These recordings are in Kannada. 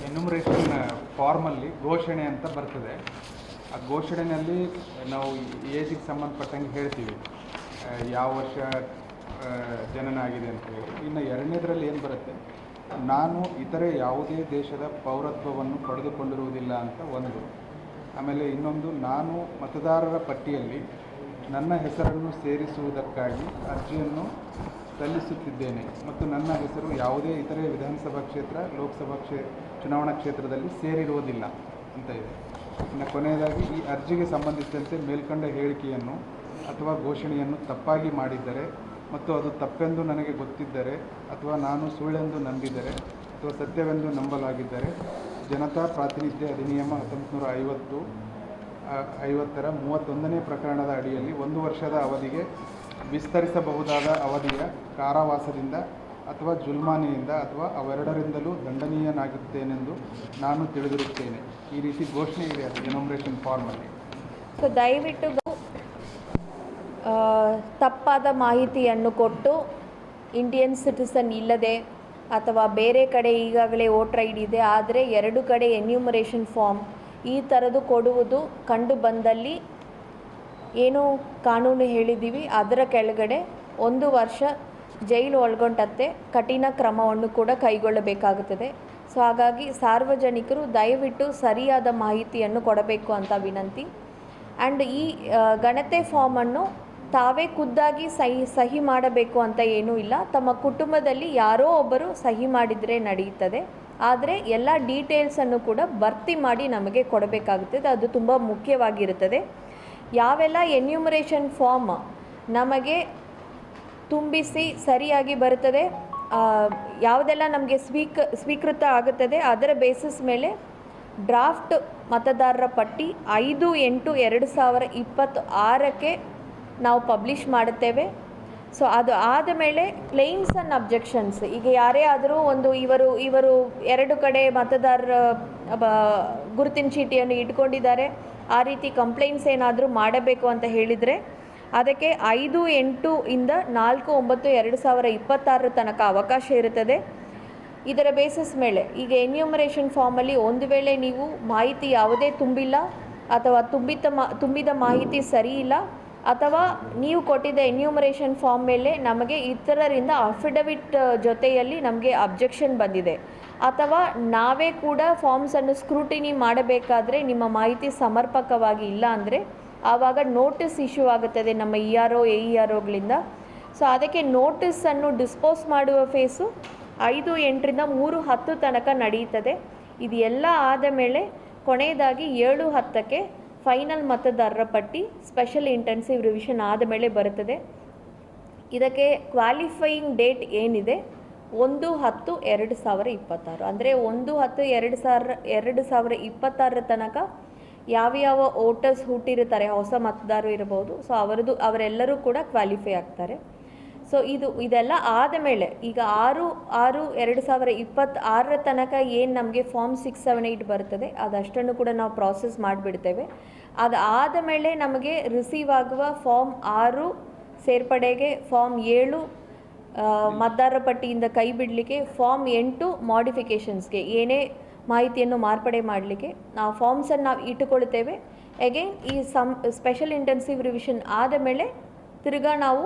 ಎನ್ಯುಮರೇಷನ್ ಫಾರ್ಮಲ್ಲಿ ಘೋಷಣೆ ಅಂತ ಬರ್ತದೆ. ಆ ಘೋಷಣೆಯಲ್ಲಿ ನಾವು ಏಜಿಗೆ ಸಂಬಂಧಪಟ್ಟಂಗೆ ಹೇಳ್ತೀವಿ ಯಾವ ವರ್ಷ ಜನನ ಆಗಿದೆ ಅಂತ ಹೇಳಿ. ಇನ್ನು ಎರಡನೇದರಲ್ಲಿ ಏನು ಬರುತ್ತೆ, ನಾನು ಇತರೆ ಯಾವುದೇ ದೇಶದ ಪೌರತ್ವವನ್ನು ಪಡೆದುಕೊಂಡಿರುವುದಿಲ್ಲ ಅಂತ ಒಂದು. ಆಮೇಲೆ ಇನ್ನೊಂದು, ನಾನು ಮತದಾರರ ಪಟ್ಟಿಯಲ್ಲಿ ನನ್ನ ಹೆಸರನ್ನು ಸೇರಿಸುವುದಕ್ಕಾಗಿ ಅರ್ಜಿಯನ್ನು ಸಲ್ಲಿಸುತ್ತಿದ್ದೇನೆ ಮತ್ತು ನನ್ನ ಹೆಸರು ಯಾವುದೇ ಇತರೆ ವಿಧಾನಸಭಾ ಕ್ಷೇತ್ರ, ಲೋಕಸಭಾ ಚುನಾವಣಾ ಕ್ಷೇತ್ರದಲ್ಲಿ ಸೇರಿರುವುದಿಲ್ಲ ಅಂತ ಇದೆ. ಇನ್ನು ಕೊನೆಯದಾಗಿ, ಈ ಅರ್ಜಿಗೆ ಸಂಬಂಧಿಸಿದಂತೆ ಮೇಲ್ಕಂಡ ಹೇಳಿಕೆಯನ್ನು ಅಥವಾ ಘೋಷಣೆಯನ್ನು ತಪ್ಪಾಗಿ ಮಾಡಿದ್ದರೆ ಮತ್ತು ಅದು ತಪ್ಪೆಂದು ನನಗೆ ಗೊತ್ತಿದ್ದರೆ ಅಥವಾ ನಾನು ಸುಳ್ಳೆಂದು ನಂಬಿದರೆ ಅಥವಾ ಸತ್ಯವೆಂದು ನಂಬಲಾಗಿದ್ದರೆ ಜನತಾ ಪ್ರಾತಿನಿಧ್ಯ ಅಧಿನಿಯಮ 1950 31ನೇ ಪ್ರಕರಣದ ಅಡಿಯಲ್ಲಿ 1 ವರ್ಷದ ಅವಧಿಗೆ ವಿಸ್ತರಿಸಬಹುದಾದ ಅವಧಿಯ ಕಾರಾವಾಸದಿಂದ ಅಥವಾ ಜುಲ್ಮಾನೆಯಿಂದ ಅಥವಾ ಅವೆರಡರಿಂದಲೂ ದಂಡನೀಯನಾಗುತ್ತೇನೆಂದು ನಾನು ತಿಳಿದಿರುತ್ತೇನೆ. ಈ ರೀತಿ ಘೋಷಣೆ ಇದೆ ಅದು ಎನ್ಯುಮರೇಷನ್ ಫಾರ್ಮಲ್ಲಿ. ಸೊ ದಯವಿಟ್ಟು ತಪ್ಪಾದ ಮಾಹಿತಿಯನ್ನು ಕೊಟ್ಟು ಇಂಡಿಯನ್ ಸಿಟಿಸನ್ ಇಲ್ಲದೆ ಅಥವಾ ಬೇರೆ ಕಡೆ ಈಗಾಗಲೇ ವೋಟರ್ ಐ ಡಿ ಇದೆ ಆದರೆ 2 ಕಡೆ ಎನ್ಯುಮರೇಷನ್ ಫಾರ್ಮ್ ಈ ಥರದ್ದು ಕೊಡುವುದು ಕಂಡು ಬಂದಲ್ಲಿ ಏನು ಕಾನೂನು ಹೇಳಿದ್ದೀವಿ ಅದರ ಕೆಳಗಡೆ 1 ವರ್ಷ ಜೈಲು ಒಳಗೊಂಡಂತೆ ಕಠಿಣ ಕ್ರಮವನ್ನು ಕೂಡ ಕೈಗೊಳ್ಳಬೇಕಾಗುತ್ತದೆ. ಸೊ ಹಾಗಾಗಿ ಸಾರ್ವಜನಿಕರು ದಯವಿಟ್ಟು ಸರಿಯಾದ ಮಾಹಿತಿಯನ್ನು ಕೊಡಬೇಕು ಅಂತ ವಿನಂತಿ. ಆ್ಯಂಡ್ ಈ ಗಣತಿ ಫಾರ್ಮನ್ನು ತಾವೇ ಖುದ್ದಾಗಿ ಸಹಿ ಮಾಡಬೇಕು ಅಂತ ಏನೂ ಇಲ್ಲ. ತಮ್ಮ ಕುಟುಂಬದಲ್ಲಿ ಯಾರೋ ಒಬ್ಬರು ಸಹಿ ಮಾಡಿದರೆ ನಡೆಯುತ್ತದೆ. ಆದರೆ ಎಲ್ಲ ಡೀಟೇಲ್ಸನ್ನು ಕೂಡ ಭರ್ತಿ ಮಾಡಿ ನಮಗೆ ಕೊಡಬೇಕಾಗುತ್ತದೆ. ಅದು ತುಂಬ ಮುಖ್ಯವಾಗಿರುತ್ತದೆ. ಯಾವೆಲ್ಲ ಎನ್ಯುಮರೇಷನ್ ಫಾರ್ಮ್ ನಮಗೆ ತುಂಬಿಸಿ ಸರಿಯಾಗಿ ಬರುತ್ತದೆ, ಯಾವುದೆಲ್ಲ ನಮಗೆ ಸ್ವೀಕೃತ ಆಗುತ್ತದೆ, ಅದರ ಬೇಸಿಸ್ ಮೇಲೆ ಡ್ರಾಫ್ಟ್ ಮತದಾರರ ಪಟ್ಟಿ 5/8/2026ಕ್ಕೆ ನಾವು ಪಬ್ಲಿಷ್ ಮಾಡುತ್ತೇವೆ. ಸೊ ಅದು ಆದ ಮೇಲೆ ಕ್ಲೈಮ್ಸ್ ಆ್ಯಂಡ್ ಅಬ್ಜೆಕ್ಷನ್ಸ್, ಈಗ ಯಾರೇ ಆದರೂ ಇವರು 2 ಕಡೆ ಮತದಾರರ ಗುರುತಿನ ಚೀಟಿಯನ್ನು ಇಟ್ಕೊಂಡಿದ್ದಾರೆ, ಆ ರೀತಿ ಕಂಪ್ಲೇಂಟ್ಸ್ ಏನಾದರೂ ಮಾಡಬೇಕು ಅಂತ ಹೇಳಿದರೆ ಅದಕ್ಕೆ 5/8 4/9/2026 ತನಕ ಅವಕಾಶ ಇರುತ್ತದೆ. ಇದರ ಬೇಸಿಸ್ ಮೇಲೆ ಈಗ ಎನ್ಯುಮರೇಷನ್ ಫಾರ್ಮಲ್ಲಿ ಒಂದು ವೇಳೆ ನೀವು ಮಾಹಿತಿ ಯಾವುದೇ ತುಂಬಿಲ್ಲ ಅಥವಾ ತುಂಬಿದ ಮಾಹಿತಿ ಸರಿ ಇಲ್ಲ ಅಥವಾ ನೀವು ಕೊಟ್ಟಿದ್ದ ಎನ್ಯುಮರೇಷನ್ ಫಾರ್ಮ್ ಮೇಲೆ ನಮಗೆ ಇತರರಿಂದ ಅಫಿಡವಿಟ್ ಜೊತೆಯಲ್ಲಿ ನಮಗೆ ಅಬ್ಜೆಕ್ಷನ್ ಬಂದಿದೆ ಅಥವಾ ನಾವೇ ಕೂಡ ಫಾರ್ಮ್ಸನ್ನು ಸ್ಕ್ರೂಟಿನಿ ಮಾಡಬೇಕಾದ್ರೆ ನಿಮ್ಮ ಮಾಹಿತಿ ಸಮರ್ಪಕವಾಗಿ ಇಲ್ಲ ಅಂದರೆ ಆವಾಗ ನೋಟಿಸ್ ಇಶ್ಯೂ ಆಗುತ್ತದೆ ನಮ್ಮ ERO AEROಗಳಿಂದ. ಸೊ ಅದಕ್ಕೆ ನೋಟಿಸನ್ನು ಡಿಸ್ಪೋಸ್ ಮಾಡುವ ಫೇಸು 5/8 ತನಕ ನಡೆಯುತ್ತದೆ. ಇದು ಎಲ್ಲ ಆದ ಮೇಲೆ ಕೊನೆಯದಾಗಿ 7/10ಕ್ಕೆ ಫೈನಲ್ ಮತದಾರರ ಪಟ್ಟಿ ಸ್ಪೆಷಲ್ ಇಂಟೆನ್ಸಿವ್ ರಿವಿಷನ್ ಆದ ಮೇಲೆ ಬರುತ್ತದೆ. ಇದಕ್ಕೆ ಕ್ವಾಲಿಫೈಯಿಂಗ್ ಡೇಟ್ ಏನಿದೆ 1/10/2026 ಅಂದರೆ 1/10/2026 ತನಕ ಯಾವ ವೋಟರ್ಸ್ ಹುಟ್ಟಿರ್ತಾರೆ, ಹೊಸ ಮತದಾರರು ಇರಬಹುದು, ಸೊ ಅವರೆಲ್ಲರೂ ಕೂಡ ಕ್ವಾಲಿಫೈ ಆಗ್ತಾರೆ. ಸೊ ಇದೆಲ್ಲ ಆದ ಮೇಲೆ ಈಗ 6/6/2026 ತನಕ ಏನು ನಮಗೆ ಫಾರ್ಮ್ 678 ಬರ್ತದೆ ಅದಷ್ಟನ್ನು ಕೂಡ ನಾವು ಪ್ರಾಸೆಸ್ ಮಾಡಿಬಿಡ್ತೇವೆ. ಅದಾದ ಮೇಲೆ ನಮಗೆ ರಿಸೀವ್ ಆಗುವ ಫಾರ್ಮ್ 6 ಸೇರ್ಪಡೆಗೆ, ಫಾರ್ಮ್ 7 ಮತದಾರರ ಪಟ್ಟಿಯಿಂದ ಕೈ ಬಿಡಲಿಕ್ಕೆ, ಫಾರ್ಮ್ 8 ಮಾಡಿಫಿಕೇಷನ್ಸ್ಗೆ ಏನೇ ಮಾಹಿತಿಯನ್ನು ಮಾರ್ಪಡೆ ಮಾಡಲಿಕ್ಕೆ ನಾವು ಫಾರ್ಮ್ಸನ್ನು ನಾವು ಇಟ್ಟುಕೊಳ್ತೇವೆ. ಅಗೈನ್ ಈ ಸ್ಪೆಷಲ್ ಇಂಟೆನ್ಸಿವ್ ರಿವಿಷನ್ ಆದ ಮೇಲೆ ತಿರ್ಗಾ ನಾವು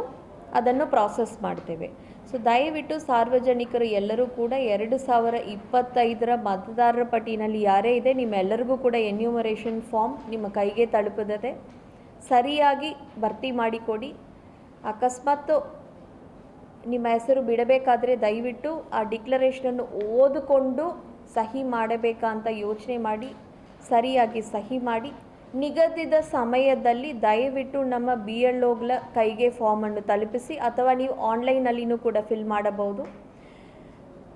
ಅದನ್ನು ಪ್ರಾಸೆಸ್ ಮಾಡ್ತೇವೆ. ಸೊ ದಯವಿಟ್ಟು ಸಾರ್ವಜನಿಕರು ಎಲ್ಲರೂ ಕೂಡ 2025 ಮತದಾರರ ಪಟ್ಟಿನಲ್ಲಿ ಯಾರೇ ಇದೆ ನಿಮ್ಮೆಲ್ಲರಿಗೂ ಕೂಡ ಎನ್ಯುಮರೇಷನ್ ಫಾರ್ಮ್ ನಿಮ್ಮ ಕೈಗೆ ತಲುಪುತ್ತದೆ. ಸರಿಯಾಗಿ ಭರ್ತಿ ಮಾಡಿಕೊಡಿ. ಅಕಸ್ಮಾತ್ ನಿಮ್ಮ ಹೆಸರು ಬಿಡಬೇಕಾದ್ರೆ ದಯವಿಟ್ಟು ಆ ಡಿಕ್ಲರೇಷನನ್ನು ಓದಿಕೊಂಡು ಸಹಿ ಮಾಡಬೇಕಾ ಅಂತ ಯೋಚನೆ ಮಾಡಿ ಸರಿಯಾಗಿ ಸಹಿ ಮಾಡಿ. ನಿಗದಿತ ಸಮಯದಲ್ಲಿ ದಯವಿಟ್ಟು ನಮ್ಮ BLOಗಳ ಕೈಗೆ ಫಾರ್ಮನ್ನು ತಲುಪಿಸಿ ಅಥವಾ ನೀವು ಆನ್ಲೈನಲ್ಲಿನೂ ಕೂಡ ಫಿಲ್ ಮಾಡಬಹುದು.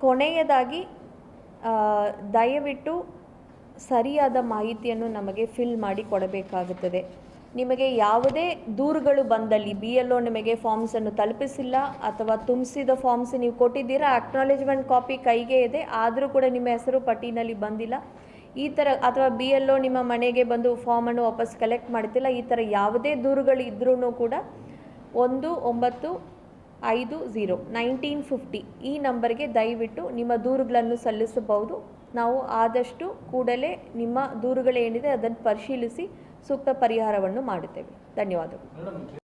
ಕೊನೆಯದಾಗಿ ದಯವಿಟ್ಟು ಸರಿಯಾದ ಮಾಹಿತಿಯನ್ನು ನಮಗೆ ಫಿಲ್ ಮಾಡಿ ಕೊಡಬೇಕಾಗುತ್ತದೆ. ನಿಮಗೆ ಯಾವುದೇ ದೂರುಗಳು ಬಂದಲ್ಲಿ BLO ನಿಮಗೆ ಫಾರ್ಮ್ಸನ್ನು ತಲುಪಿಸಿಲ್ಲ ಅಥವಾ ತುಂಬಿಸಿದ ಫಾರ್ಮ್ಸ್ ನೀವು ಕೊಟ್ಟಿದ್ದೀರಾ, ಅಕ್ನಾಲೇಜ್ಮೆಂಟ್ ಕಾಪಿ ಕೈಗೆ ಇದೆ, ಆದರೂ ಕೂಡ ನಿಮ್ಮ ಹೆಸರು ಪಟ್ಟಿನಲ್ಲಿ ಬಂದಿಲ್ಲ, ಈ ಥರ ಅಥವಾ BLO ನಿಮ್ಮ ಮನೆಗೆ ಬಂದು ಫಾರ್ಮನ್ನು ವಾಪಸ್ ಕಲೆಕ್ಟ್ ಮಾಡ್ತಿಲ್ಲ, ಈ ಥರ ಯಾವುದೇ ದೂರುಗಳು ಇದ್ರೂ ಕೂಡ 19 1950 ಈ ನಂಬರ್ಗೆ ದಯವಿಟ್ಟು ನಿಮ್ಮ ದೂರುಗಳನ್ನು ಸಲ್ಲಿಸಬಹುದು. ನಾವು ಆದಷ್ಟು ಕೂಡಲೇ ನಿಮ್ಮ ದೂರುಗಳೇನಿದೆ ಅದನ್ನು ಪರಿಶೀಲಿಸಿ ಸೂಕ್ತ ಪರಿಹಾರವನ್ನು ಮಾಡುತ್ತೇವೆ. ಧನ್ಯವಾದಗಳು.